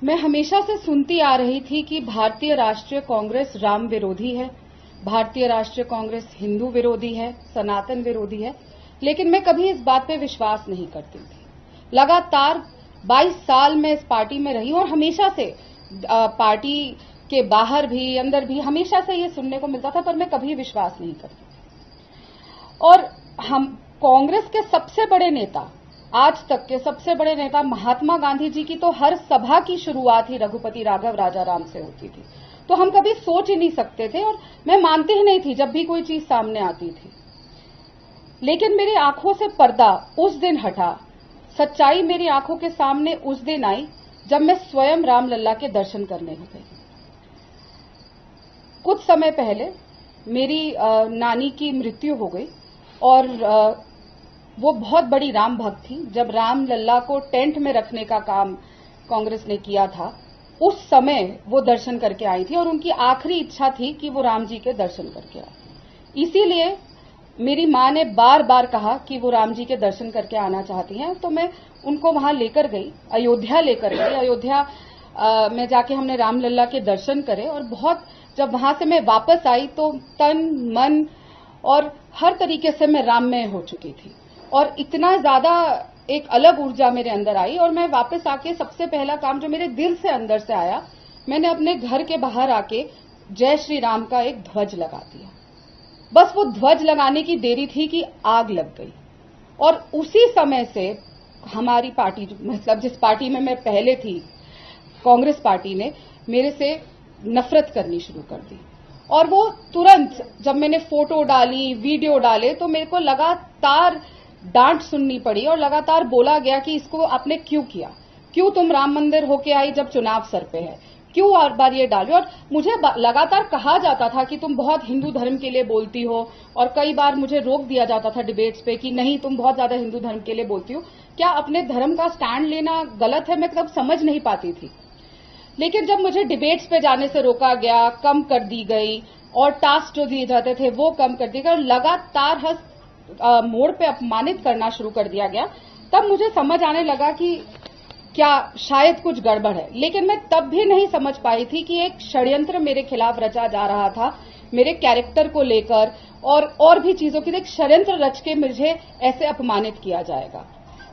मैं हमेशा से सुनती आ रही थी कि भारतीय राष्ट्रीय कांग्रेस राम विरोधी है, भारतीय राष्ट्रीय कांग्रेस हिंदू विरोधी है, सनातन विरोधी है, लेकिन मैं कभी इस बात पे विश्वास नहीं करती थी। लगातार 22 साल में इस पार्टी में रही और हमेशा से पार्टी के बाहर भी अंदर भी हमेशा से ये सुनने को मिलता था, पर मैं कभी विश्वास नहीं करती थी। और हम कांग्रेस के सबसे बड़े नेता, आज तक के सबसे बड़े नेता महात्मा गांधी जी की तो हर सभा की शुरुआत ही रघुपति राघव राजाराम से होती थी, तो हम कभी सोच ही नहीं सकते थे और मैं मानती ही नहीं थी जब भी कोई चीज सामने आती थी। लेकिन मेरी आंखों से पर्दा उस दिन हटा, सच्चाई मेरी आंखों के सामने उस दिन आई जब मैं स्वयं रामलला के दर्शन करने गई। कुछ समय पहले मेरी नानी की मृत्यु हो गई और वो बहुत बड़ी राम भक्त थी। जब रामलला को टेंट में रखने का काम कांग्रेस ने किया था, उस समय वो दर्शन करके आई थी और उनकी आखिरी इच्छा थी कि वो राम जी के दर्शन करके आए। इसीलिए मेरी मां ने बार बार कहा कि वो राम जी के दर्शन करके आना चाहती हैं, तो मैं उनको वहां लेकर गई, अयोध्या लेकर गई। अयोध्या में जाके हमने रामलला के दर्शन करे और बहुत जब वहां से मैं वापस आई तो तन मन और हर तरीके से मैं राममय हो चुकी थी और इतना ज्यादा एक अलग ऊर्जा मेरे अंदर आई। और मैं वापस आके सबसे पहला काम जो मेरे दिल से अंदर से आया, मैंने अपने घर के बाहर आके जय श्री राम का एक ध्वज लगा दिया। बस वो ध्वज लगाने की देरी थी कि आग लग गई। और उसी समय से हमारी पार्टी, मतलब जिस पार्टी में मैं पहले थी, कांग्रेस पार्टी ने मेरे से नफरत करनी शुरू कर दी। और वो तुरंत जब मैंने फोटो डाली, वीडियो डाले, तो मेरे को लगातार डांट सुननी पड़ी और लगातार बोला गया कि इसको आपने क्यों किया, क्यों तुम राम मंदिर होके आई जब चुनाव सर पे है, क्यों हर बार ये डाली। और मुझे लगातार कहा जाता था कि तुम बहुत हिंदू धर्म के लिए बोलती हो और कई बार मुझे रोक दिया जाता था डिबेट्स पे कि नहीं तुम बहुत ज्यादा हिंदू धर्म के लिए बोलती हो। क्या अपने धर्म का स्टैंड लेना गलत है? मैं तब समझ नहीं पाती थी। लेकिन जब मुझे डिबेट्स पे जाने से रोका गया, कम कर दी गई और टास्क जो दिए जाते थे वो कम कर दिए गए और लगातार हर मोड़ पे अपमानित करना शुरू कर दिया गया, तब मुझे समझ आने लगा कि क्या शायद कुछ गड़बड़ है। लेकिन मैं तब भी नहीं समझ पाई थी कि एक षड्यंत्र मेरे खिलाफ रचा जा रहा था, मेरे कैरेक्टर को लेकर और भी चीजों की एक षड्यंत्र रच के मुझे ऐसे अपमानित किया जाएगा।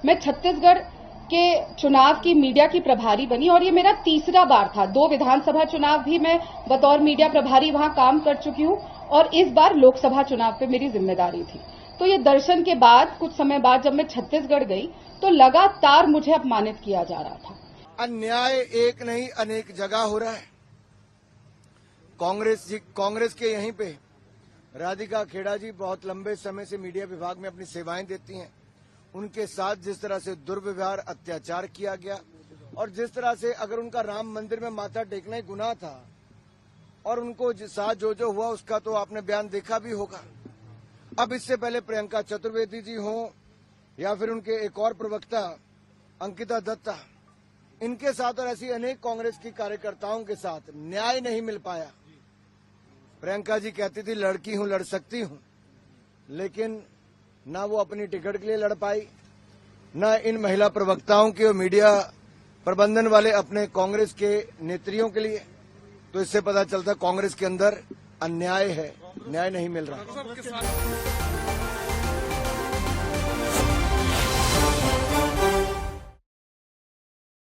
मैं छत्तीसगढ़ के चुनाव की मीडिया की प्रभारी बनी और ये मेरा तीसरा बार था। 2 विधानसभा चुनाव भी मैं बतौर मीडिया प्रभारी वहां काम कर चुकी हूं और इस बार लोकसभा चुनाव पे मेरी जिम्मेदारी थी। तो ये दर्शन के बाद कुछ समय बाद जब मैं छत्तीसगढ़ गई तो लगातार मुझे अपमानित किया जा रहा था। अन्याय एक नहीं अनेक जगह हो रहा है। कांग्रेस के यहीं पे राधिका खेड़ा जी बहुत लंबे समय से मीडिया विभाग में अपनी सेवाएं देती हैं। उनके साथ जिस तरह से दुर्व्यवहार, अत्याचार किया गया और जिस तरह से अगर उनका राम मंदिर में माथा टेकना ही गुनाह था और उनको साथ जो हुआ उसका तो आपने बयान देखा भी होगा। अब इससे पहले प्रियंका चतुर्वेदी जी हों या फिर उनके एक और प्रवक्ता अंकिता दत्ता, इनके साथ और ऐसी अनेक कांग्रेस की कार्यकर्ताओं के साथ न्याय नहीं मिल पाया। प्रियंका जी कहती थी लड़की हूं, लड़ सकती हूं, लेकिन ना वो अपनी टिकट के लिए लड़ पाई, न इन महिला प्रवक्ताओं के और मीडिया प्रबंधन वाले अपने कांग्रेस के नेत्रियों के लिए। तो इससे पता चलता कांग्रेस के अंदर अन्याय है, न्याय नहीं मिल रहा।